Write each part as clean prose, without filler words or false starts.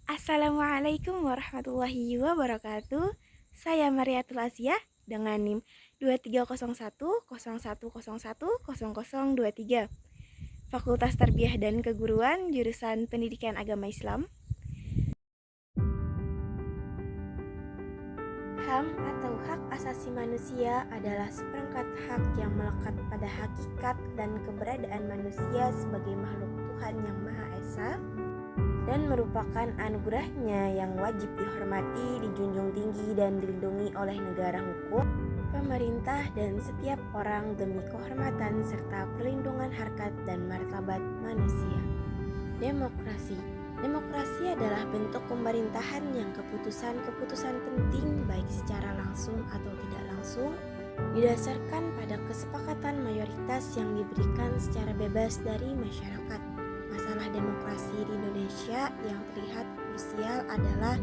Assalamualaikum warahmatullahi wabarakatuh. Saya Mariatul Asia dengan NIM 230101010023. Fakultas Tarbiyah dan Keguruan, jurusan Pendidikan Agama Islam. HAM atau hak asasi manusia adalah seperangkat hak yang melekat pada hakikat dan keberadaan manusia sebagai makhluk Tuhan yang Maha Esa dan merupakan anugerahnya yang wajib dihormati, dijunjung tinggi, dan dilindungi oleh negara hukum, pemerintah, dan setiap orang demi kehormatan serta perlindungan harkat dan martabat manusia. Demokrasi. Demokrasi adalah bentuk pemerintahan yang keputusan-keputusan penting baik secara langsung atau tidak langsung didasarkan pada kesepakatan mayoritas yang diberikan secara bebas dari masyarakat. Masalah demokrasi di Indonesia yang terlihat krusial adalah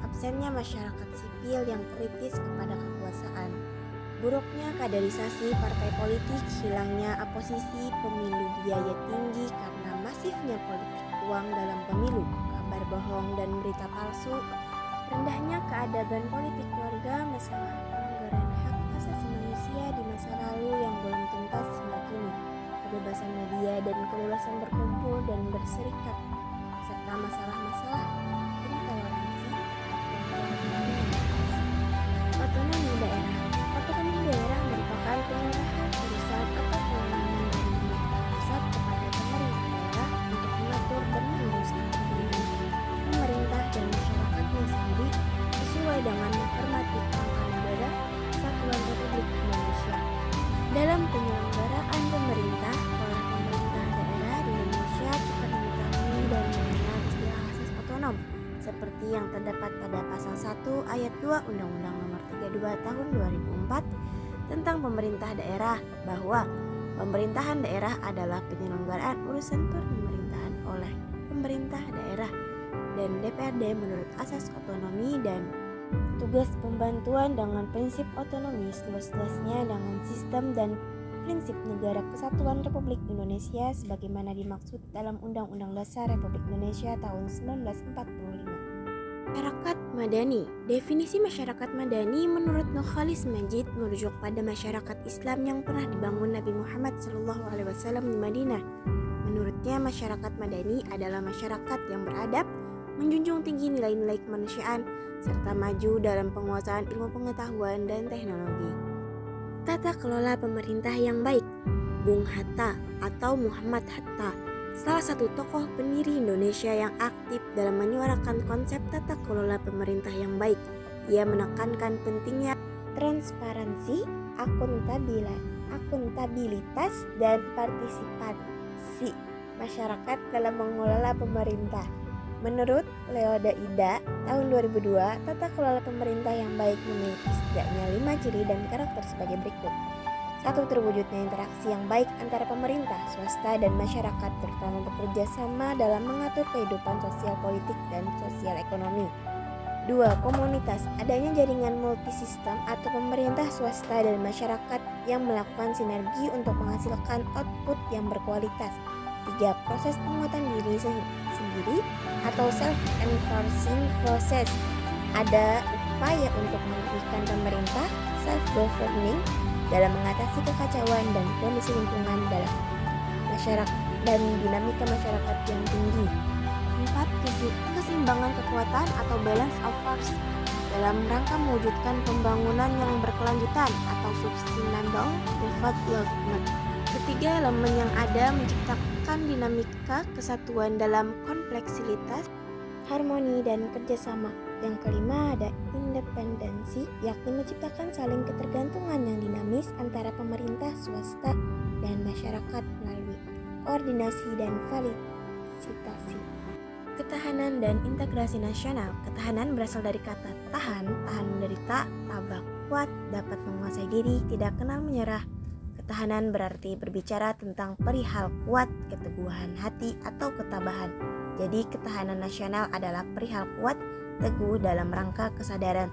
absennya masyarakat sipil yang kritis kepada kekuasaan, buruknya kaderisasi partai politik, hilangnya oposisi, pemilu biaya tinggi karena masifnya politik uang dalam pemilu, kabar bohong dan berita palsu, rendahnya keadaban politik keluarga, masalah pelanggaran hak asasi manusia di masa lalu yang belum tuntas hingga kini, kebebasan media dan kebebasan berkumpul dan berserikat, serta masalah-masalah intoleransi terhadap kelompok minoritas. Otonomi daerah. Otonomi daerah merupakan penyerahan urusan atau kewenangan dari pemerintah pusat kepada pemerintah daerah untuk mengatur dan mengurus kepentingan pemerintah dan masyarakatnya sendiri sesuai dengan menghormati kerangka negara Kesatuan Republik Indonesia. Dalam penyelenggaraan pemerintah oleh pemerintah daerah di Indonesia kita mengetahui dan mengenal istilah asas otonom seperti yang terdapat pada pasal 1 ayat 2 Undang-Undang Nomor 32 Tahun 2004 tentang pemerintah daerah bahwa pemerintahan daerah adalah penyelenggaraan urusan pemerintahan oleh pemerintah daerah dan DPRD menurut asas otonomi dan tugas pembantuan dengan prinsip otonomi seluas-luasnya dengan sistem dan prinsip negara kesatuan Republik Indonesia sebagaimana dimaksud dalam Undang-Undang Dasar Republik Indonesia tahun 1945. Masyarakat Madani. Definisi masyarakat Madani menurut Nurkhalis Majid merujuk pada masyarakat Islam yang pernah dibangun Nabi Muhammad SAW di Madinah. Menurutnya masyarakat Madani adalah masyarakat yang beradab, menjunjung tinggi nilai-nilai kemanusiaan, serta maju dalam penguasaan ilmu pengetahuan dan teknologi. Tata kelola pemerintah yang baik. Bung Hatta atau Muhammad Hatta, salah satu tokoh pendiri Indonesia yang aktif dalam menyuarakan konsep tata kelola pemerintah yang baik. Ia menekankan pentingnya transparansi, akuntabilitas, dan partisipasi masyarakat dalam mengelola pemerintah. Menurut Leoda Ida, tahun 2002, tata kelola pemerintah yang baik memiliki setidaknya 5 ciri dan karakter sebagai berikut. 1. Terwujudnya interaksi yang baik antara pemerintah, swasta, dan masyarakat, terutama bekerja sama dalam mengatur kehidupan sosial politik dan sosial ekonomi. 2. Komunitas, adanya jaringan multisistem atau pemerintah, swasta, dan masyarakat yang melakukan sinergi untuk menghasilkan output yang berkualitas. 3. Proses penguatan diri sendiri atau self-enforcing process, ada upaya untuk menjadikan pemerintah self-governing dalam mengatasi kekacauan dan kondisi lingkungan dalam masyarakat dan dinamika masyarakat yang tinggi. 4. Keseimbangan kekuatan atau balance of force dalam rangka mewujudkan pembangunan yang berkelanjutan atau sustainable development. Ketiga, elemen yang ada menciptakan dinamika kesatuan dalam kompleksitas, harmoni, dan kerjasama. Yang kelima ada independensi, yakni menciptakan saling ketergantungan yang dinamis antara pemerintah, swasta, dan masyarakat melalui koordinasi dan fasilitasi. Ketahanan dan integrasi nasional. Ketahanan berasal dari kata tahan, tahan menderita, tabah kuat, dapat menguasai diri, tidak kenal menyerah. Ketahanan berarti berbicara tentang perihal kuat, keteguhan hati, atau ketabahan. Jadi ketahanan nasional adalah perihal kuat, teguh dalam rangka kesadaran.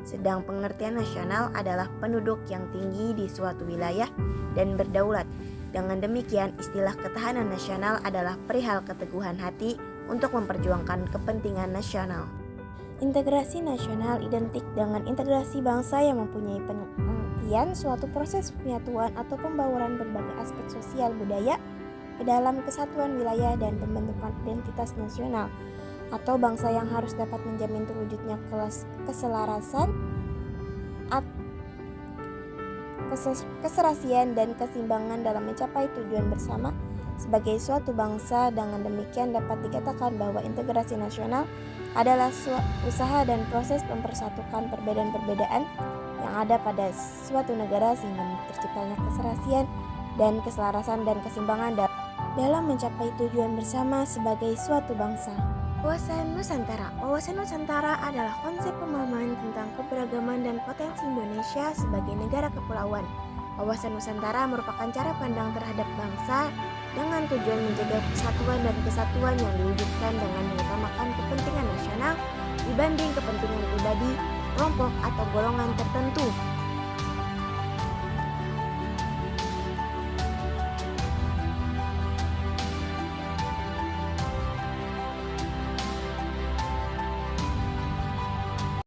Sedang pengertian nasional adalah penduduk yang tinggi di suatu wilayah dan berdaulat. Dengan demikian, istilah ketahanan nasional adalah perihal keteguhan hati, untuk memperjuangkan kepentingan nasional. Integrasi nasional identik dengan integrasi bangsa yang mempunyai pengertian suatu proses penyatuan atau pembauran berbagai aspek sosial budaya ke dalam kesatuan wilayah dan pembentukan identitas nasional atau bangsa yang harus dapat menjamin terwujudnya keselarasan, keserasian dan keseimbangan dalam mencapai tujuan bersama sebagai suatu bangsa. Dengan demikian dapat dikatakan bahwa integrasi nasional adalah usaha dan proses mempersatukan perbedaan-perbedaan yang ada pada suatu negara sehingga terciptanya keserasian dan keselarasan dan keseimbangan dalam mencapai tujuan bersama sebagai suatu bangsa. Wawasan Nusantara. Wawasan Nusantara adalah konsep pemahaman tentang keberagaman dan potensi Indonesia sebagai negara kepulauan. Wawasan Nusantara merupakan cara pandang terhadap bangsa dengan tujuan menjaga persatuan dan kesatuan yang diwujudkan dengan mengutamakan kepentingan nasional dibanding kepentingan pribadi, kelompok, atau golongan tertentu.